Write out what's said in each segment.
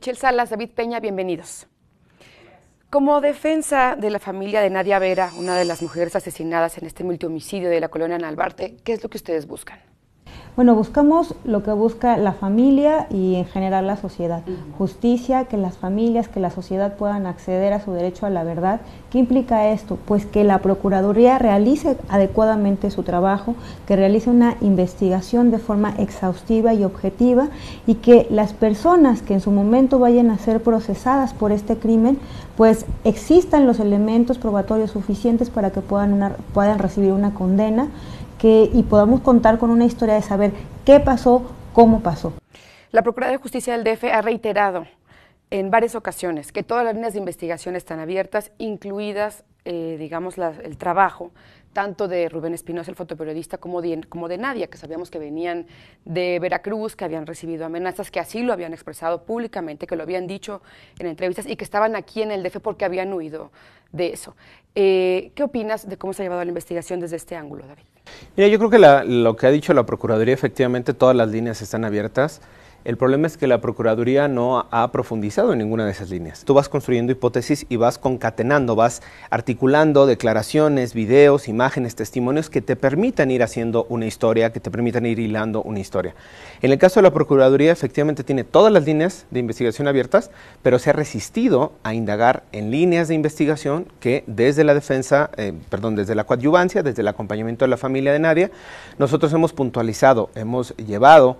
Michelle Salas, David Peña, bienvenidos. Como defensa de la familia de Nadia Vera, una de las mujeres asesinadas en este multihomicidio de la colonia Narvarte, ¿qué es lo que ustedes buscan? Bueno, buscamos lo que busca la familia y en general la sociedad. Justicia, que las familias, que la sociedad puedan acceder a su derecho a la verdad. ¿Qué implica esto? Pues que la Procuraduría realice adecuadamente su trabajo, que realice una investigación de forma exhaustiva y objetiva y que las personas que en su momento vayan a ser procesadas por este crimen, pues existan los elementos probatorios suficientes para que puedan recibir una condena y podamos contar con una historia de saber qué pasó, cómo pasó. La Procuraduría de Justicia del DF ha reiterado en varias ocasiones que todas las líneas de investigación están abiertas, incluidas, el trabajo tanto de Rubén Espinosa, el fotoperiodista, como de Nadia, que sabíamos que venían de Veracruz, que habían recibido amenazas, que así lo habían expresado públicamente, que lo habían dicho en entrevistas y que estaban aquí en el DF porque habían huido de eso. ¿Qué opinas de cómo se ha llevado la investigación desde este ángulo, David? Mira, yo creo que lo que ha dicho la Procuraduría, efectivamente todas las líneas están abiertas. El problema es que la Procuraduría no ha profundizado en ninguna de esas líneas. Tú vas construyendo hipótesis y vas concatenando, vas articulando declaraciones, videos, imágenes, testimonios que te permitan ir haciendo una historia, que te permitan ir hilando una historia. En el caso de la Procuraduría, efectivamente tiene todas las líneas de investigación abiertas, pero se ha resistido a indagar en líneas de investigación que desde la defensa, desde la coadyuvancia, desde el acompañamiento de la familia de Nadia, nosotros hemos puntualizado, hemos llevado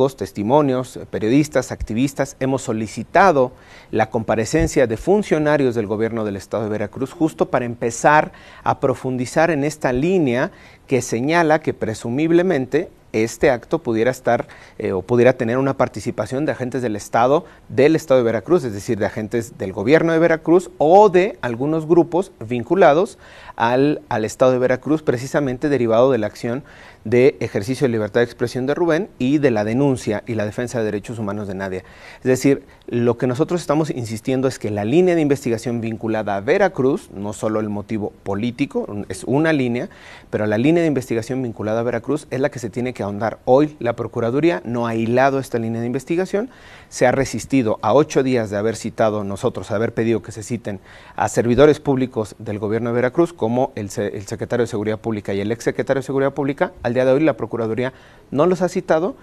testimonios, periodistas, activistas, hemos solicitado la comparecencia de funcionarios del gobierno del estado de Veracruz justo para empezar a profundizar en esta línea que señala que presumiblemente este acto pudiera estar o pudiera tener una participación de agentes del estado de Veracruz, es decir, de agentes del gobierno de Veracruz o de algunos grupos vinculados al estado de Veracruz, precisamente derivado de la acción de ejercicio de libertad de expresión de Rubén y de la denuncia y la defensa de derechos humanos de Nadia. Es decir, lo que nosotros estamos insistiendo es que la línea de investigación vinculada a Veracruz, no solo el motivo político, es una línea, pero la línea de investigación vinculada a Veracruz es la que se tiene que ahondar. Hoy la Procuraduría no ha hilado esta línea de investigación, se ha resistido a 8 días de haber citado nosotros, haber pedido que se citen a servidores públicos del gobierno de Veracruz, como el secretario de Seguridad Pública y el exsecretario de Seguridad Pública. Al día de hoy la Procuraduría no los ha citado.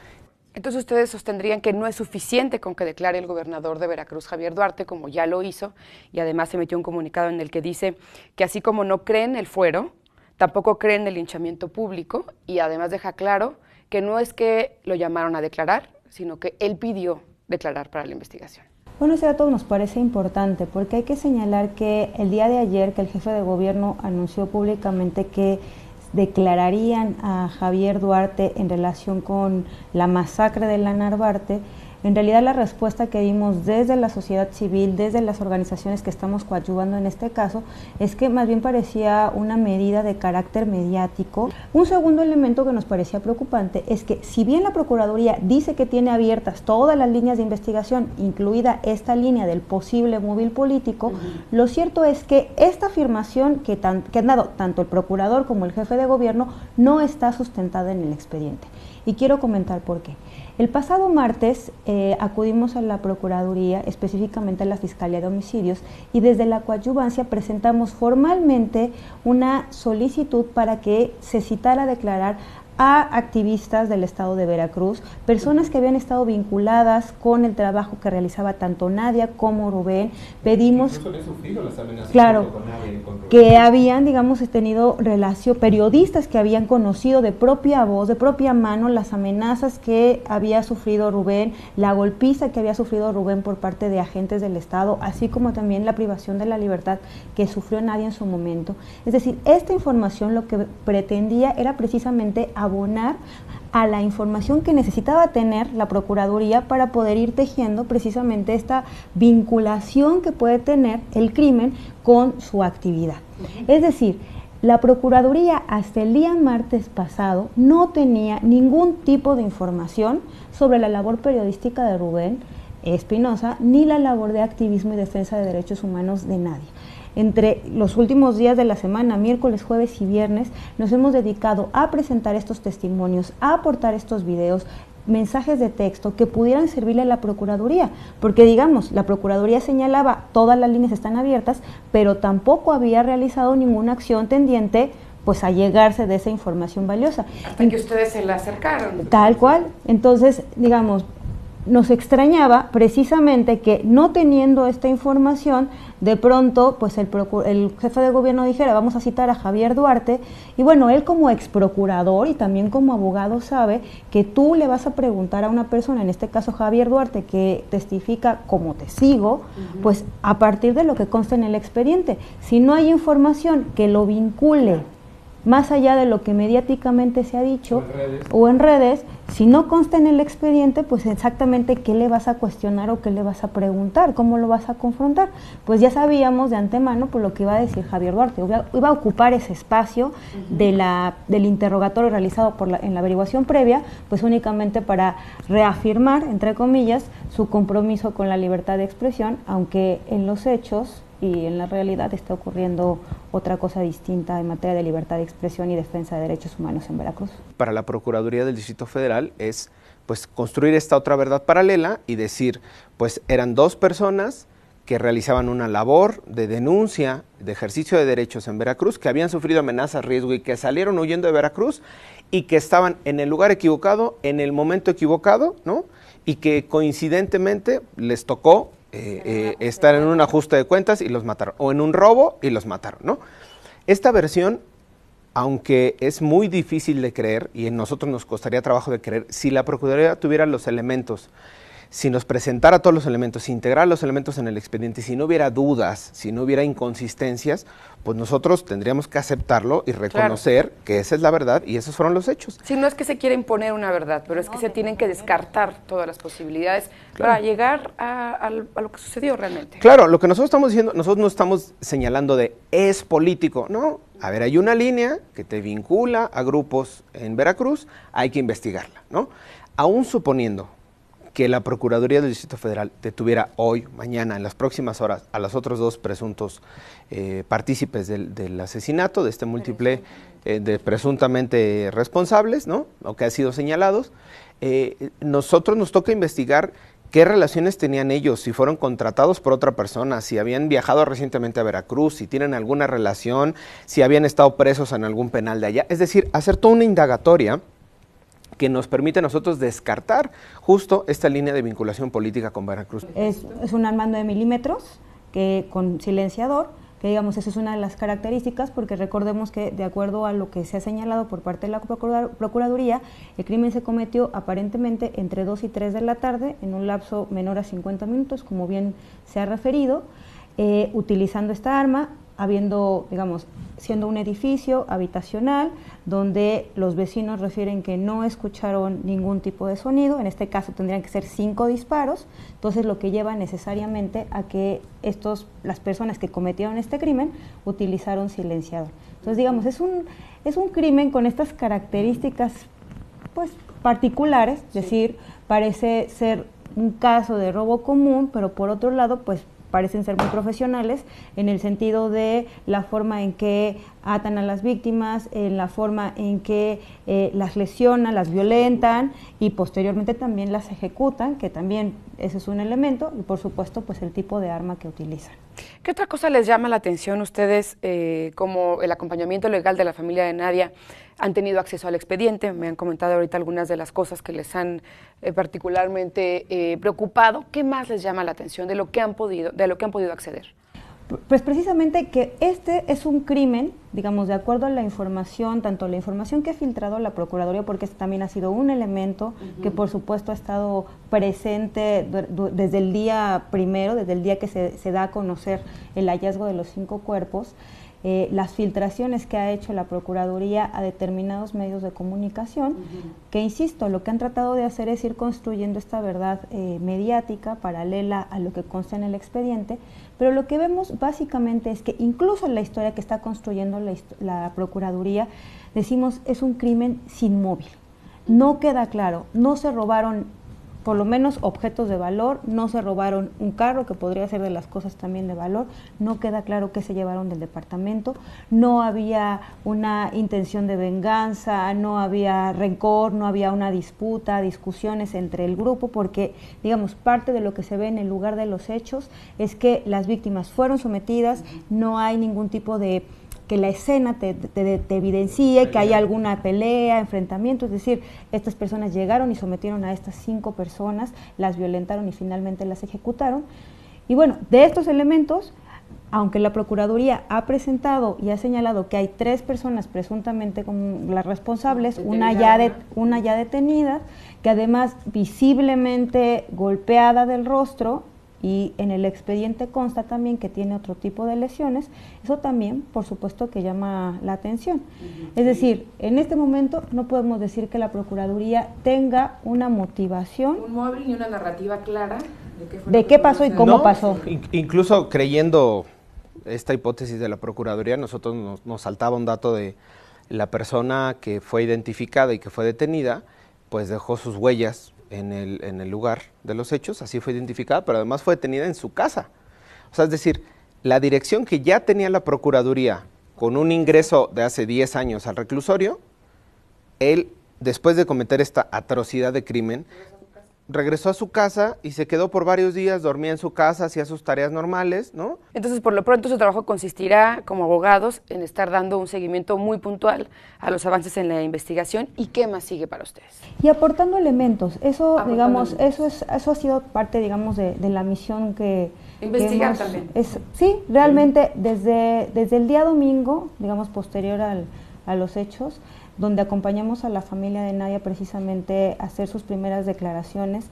Entonces ustedes sostendrían que no es suficiente con que declare el gobernador de Veracruz, Javier Duarte, como ya lo hizo, y además emitió un comunicado en el que dice que así como no creen el fuero, tampoco creen el linchamiento público, y además deja claro que no es que lo llamaron a declarar, sino que él pidió declarar para la investigación. Bueno, ese dato nos parece importante porque hay que señalar que el día de ayer que el jefe de gobierno anunció públicamente que declararían a Javier Duarte en relación con la masacre de la Narvarte, en realidad la respuesta que dimos desde la sociedad civil, desde las organizaciones que estamos coadyuvando en este caso, es que más bien parecía una medida de carácter mediático. Un segundo elemento que nos parecía preocupante es que si bien la Procuraduría dice que tiene abiertas todas las líneas de investigación, incluida esta línea del posible móvil político, lo cierto es que esta afirmación que han dado tanto el procurador como el jefe de gobierno no está sustentada en el expediente. Y quiero comentar por qué. El pasado martes acudimos a la Procuraduría, específicamente a la Fiscalía de Homicidios, y desde la coadyuvancia presentamos formalmente una solicitud para que se citara a declarar a activistas del estado de Veracruz, personas que habían estado vinculadas con el trabajo que realizaba tanto Nadia como Rubén. Pedimos, claro, que habían, tenido relación, periodistas que habían conocido de propia voz, de propia mano, las amenazas que había sufrido Rubén, la golpiza que había sufrido Rubén por parte de agentes del estado, así como también la privación de la libertad que sufrió Nadia en su momento. Es decir, esta información lo que pretendía era precisamente abonar a la información que necesitaba tener la Procuraduría para poder ir tejiendo precisamente esta vinculación que puede tener el crimen con su actividad. Es decir, la Procuraduría hasta el día martes pasado no tenía ningún tipo de información sobre la labor periodística de Rubén Espinosa ni la labor de activismo y defensa de derechos humanos de Nadia. Entre los últimos días de la semana, miércoles, jueves y viernes, nos hemos dedicado a presentar estos testimonios, a aportar estos videos, mensajes de texto que pudieran servirle a la Procuraduría, porque digamos, la Procuraduría señalaba todas las líneas están abiertas, pero tampoco había realizado ninguna acción tendiente pues a llegarse de esa información valiosa. Hasta que ustedes se la acercaron. Tal cual. Entonces, digamos, nos extrañaba precisamente que no teniendo esta información, de pronto pues el jefe de gobierno dijera vamos a citar a Javier Duarte, y bueno, él como ex procurador y también como abogado sabe que tú le vas a preguntar a una persona, en este caso Javier Duarte, que testifica como testigo, pues a partir de lo que consta en el expediente. Si no hay información que lo vincule más allá de lo que mediáticamente se ha dicho o en redes, si no consta en el expediente, pues exactamente qué le vas a cuestionar o qué le vas a preguntar, cómo lo vas a confrontar. Pues ya sabíamos de antemano por lo que iba a decir Javier Duarte, iba a ocupar ese espacio del interrogatorio realizado en la averiguación previa, pues únicamente para reafirmar, entre comillas, su compromiso con la libertad de expresión, aunque en los hechos y en la realidad está ocurriendo otra cosa distinta en materia de libertad de expresión y defensa de derechos humanos en Veracruz. Para la Procuraduría del Distrito Federal es pues construir esta otra verdad paralela y decir, pues eran dos personas que realizaban una labor de denuncia, de ejercicio de derechos en Veracruz, que habían sufrido amenazas, riesgo y que salieron huyendo de Veracruz y que estaban en el lugar equivocado, en el momento equivocado, ¿no? Y que coincidentemente les tocó estar en un ajuste de cuentas y los mataron, o en un robo y los mataron, ¿no? Esta versión, aunque es muy difícil de creer, y a nosotros nos costaría trabajo de creer, si la Procuraduría tuviera los elementos, si nos presentara todos los elementos, si integrara los elementos en el expediente, si no hubiera dudas, si no hubiera inconsistencias, pues nosotros tendríamos que aceptarlo y reconocer que esa es la verdad y esos fueron los hechos. Sí, no es que se quiera imponer una verdad, pero es que se tienen que descartar todas las posibilidades para llegar a lo que sucedió realmente. Claro, lo que nosotros estamos diciendo, nosotros no estamos señalando de es político, no. A ver, hay una línea que te vincula a grupos en Veracruz, hay que investigarla, ¿no? Aún suponiendo que la Procuraduría del Distrito Federal detuviera hoy, mañana, en las próximas horas, a los otros dos presuntos partícipes del asesinato, de este múltiple, de presuntamente responsables, ¿no? O que han sido señalados, nosotros nos toca investigar qué relaciones tenían ellos, si fueron contratados por otra persona, si habían viajado recientemente a Veracruz, si tienen alguna relación, si habían estado presos en algún penal de allá. Es decir, hacer toda una indagatoria que nos permite a nosotros descartar justo esta línea de vinculación política con Veracruz. Es un armando de milímetros que con silenciador, que digamos esa es una de las características, porque recordemos que de acuerdo a lo que se ha señalado por parte de la Procuraduría, el crimen se cometió aparentemente entre 2 y 3 de la tarde, en un lapso menor a 50 minutos, como bien se ha referido, utilizando esta arma, habiendo, digamos, siendo un edificio habitacional donde los vecinos refieren que no escucharon ningún tipo de sonido, en este caso tendrían que ser 5 disparos, entonces lo que lleva necesariamente a que las personas que cometieron este crimen utilizaron silenciador. Entonces, digamos, es un crimen con estas características pues particulares, es decir, parece ser un caso de robo común, pero por otro lado, pues parecen ser muy profesionales en el sentido de la forma en que atan a las víctimas, en la forma en que las lesionan, las violentan y posteriormente también las ejecutan, que también ese es un elemento, y por supuesto pues el tipo de arma que utilizan. ¿Qué otra cosa les llama la atención ustedes como el acompañamiento legal de la familia de Nadia? ¿Han tenido acceso al expediente? Me han comentado ahorita algunas de las cosas que les han particularmente preocupado. ¿Qué más les llama la atención de lo que han podido acceder? Pues precisamente que este es un crimen, digamos, de acuerdo a la información, tanto la información que ha filtrado la Procuraduría, porque este también ha sido un elemento que por supuesto ha estado presente desde el día primero, desde el día que se da a conocer el hallazgo de los 5 cuerpos, las filtraciones que ha hecho la Procuraduría a determinados medios de comunicación, que insisto, lo que han tratado de hacer es ir construyendo esta verdad mediática paralela a lo que consta en el expediente, pero lo que vemos básicamente es que incluso en la historia que está construyendo la Procuraduría, decimos es un crimen sin móvil. No queda claro, no se robaron por lo menos objetos de valor, no se robaron un carro, que podría ser de las cosas también de valor, no queda claro qué se llevaron del departamento, no había una intención de venganza, no había rencor, no había una disputa, discusiones entre el grupo, porque, digamos, parte de lo que se ve en el lugar de los hechos es que las víctimas fueron sometidas, no hay ningún tipo de que la escena te evidencie que hay alguna pelea, enfrentamiento, es decir, estas personas llegaron y sometieron a estas 5 personas, las violentaron y finalmente las ejecutaron. Y bueno, de estos elementos, aunque la Procuraduría ha presentado y ha señalado que hay 3 personas presuntamente como las responsables, una ya detenida, que además visiblemente golpeada del rostro, y en el expediente consta también que tiene otro tipo de lesiones, eso también, por supuesto, que llama la atención. Es decir, en este momento no podemos decir que la Procuraduría tenga una motivación, un móvil ni una narrativa clara de qué pasó y cómo pasó. Incluso creyendo esta hipótesis de la Procuraduría, nosotros nos saltaba un dato de la persona que fue identificada y que fue detenida, pues dejó sus huellas en el lugar de los hechos, así fue identificada, pero además fue detenida en su casa. O sea, es decir, la dirección que ya tenía la Procuraduría con un ingreso de hace 10 años al reclusorio, él, después de cometer esta atrocidad de crimen, regresó a su casa y se quedó por varios días, dormía en su casa, hacía sus tareas normales, ¿no? Entonces, por lo pronto, su trabajo consistirá, como abogados, en estar dando un seguimiento muy puntual a los avances en la investigación. ¿Y qué más sigue para ustedes? Y aportando elementos, eso, digamos, eso ha sido parte, digamos, de la misión que investigar también. Sí, realmente desde el día domingo, digamos, posterior a los hechos, donde acompañamos a la familia de Nadia precisamente a hacer sus primeras declaraciones,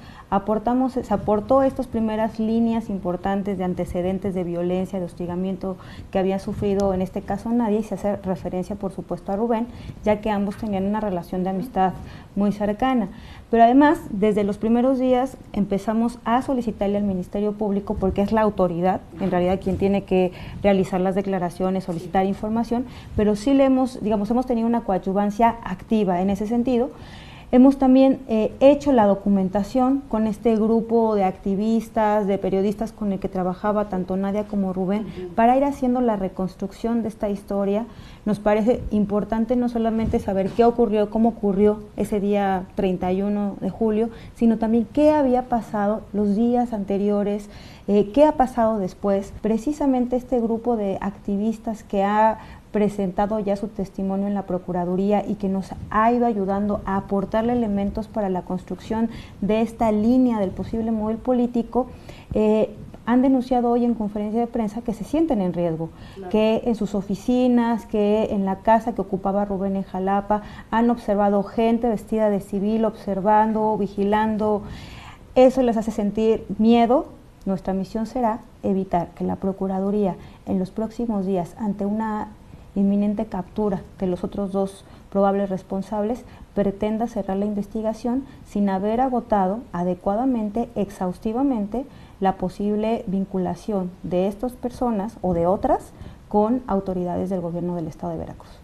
se aportó estas primeras líneas importantes de antecedentes de violencia, de hostigamiento que había sufrido en este caso Nadia, y se hace referencia por supuesto a Rubén, ya que ambos tenían una relación de amistad muy cercana. Pero además, desde los primeros días empezamos a solicitarle al Ministerio Público, porque es la autoridad, en realidad quien tiene que realizar las declaraciones, solicitar información, pero sí hemos tenido una coadyuvancia activa en ese sentido. Hemos también hecho la documentación con este grupo de activistas, de periodistas con el que trabajaba tanto Nadia como Rubén, para ir haciendo la reconstrucción de esta historia. Nos parece importante no solamente saber qué ocurrió, cómo ocurrió ese día 31 de julio, sino también qué había pasado los días anteriores, qué ha pasado después. Precisamente este grupo de activistas que ha presentado ya su testimonio en la Procuraduría y que nos ha ido ayudando a aportarle elementos para la construcción de esta línea del posible móvil político, han denunciado hoy en conferencia de prensa que se sienten en riesgo, claro, que en sus oficinas, que en la casa que ocupaba Rubén en Jalapa, han observado gente vestida de civil, observando, vigilando. Eso les hace sentir miedo. Nuestra misión será evitar que la Procuraduría en los próximos días, ante una inminente captura de los otros 2 probables responsables, pretenda cerrar la investigación sin haber agotado adecuadamente, exhaustivamente, la posible vinculación de estas personas o de otras con autoridades del gobierno del Estado de Veracruz.